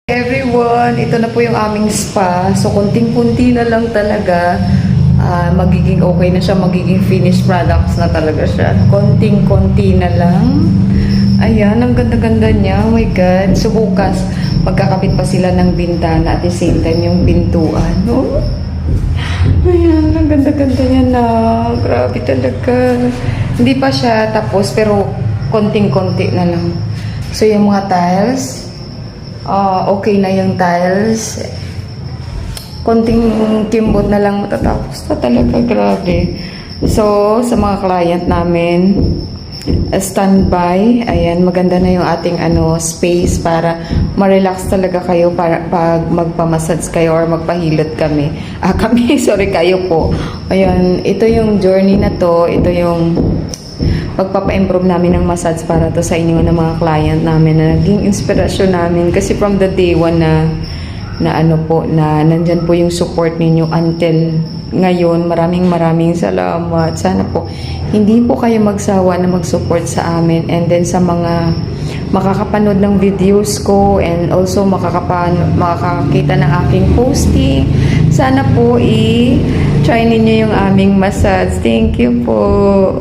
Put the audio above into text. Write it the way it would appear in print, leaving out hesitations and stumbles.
Everyone, ito na po yung aming spa. So, kunting-kunti na lang talaga. Magiging okay na siya. Magiging finished products na talaga siya. Konting-konti na lang. Ayan, ang ganda-ganda niya. Oh my God. So, bukas, magkakapit pa sila ng bintana at the same time yung pintuan. Oh. Ayan, ang ganda-ganda niya na. Grabe talaga. Hindi pa siya tapos, pero konting-konti na lang. So, yung mga tiles, okay na yung tiles. Konting kimbot na lang matatapos na talaga. Grabe. So, sa mga client namin, standby. Ayan, maganda na yung ating space para ma-relax talaga kayo para pag magpamassage kayo or magpahilot kami. Sorry, kayo po. Ayan, ito yung journey na to. Ito yung pagpapa-improve namin ng massage para to sa inyo ng mga client namin na naging inspirasyon namin kasi from the day one na nandyan po yung support ninyo until ngayon. Maraming salamat. Sana po hindi po kayo magsawa na mag-support sa amin, and then sa mga makakapanood ng videos ko and also makakakita ng aking posting, sana po i-try ninyo yung aming massage. Thank you po.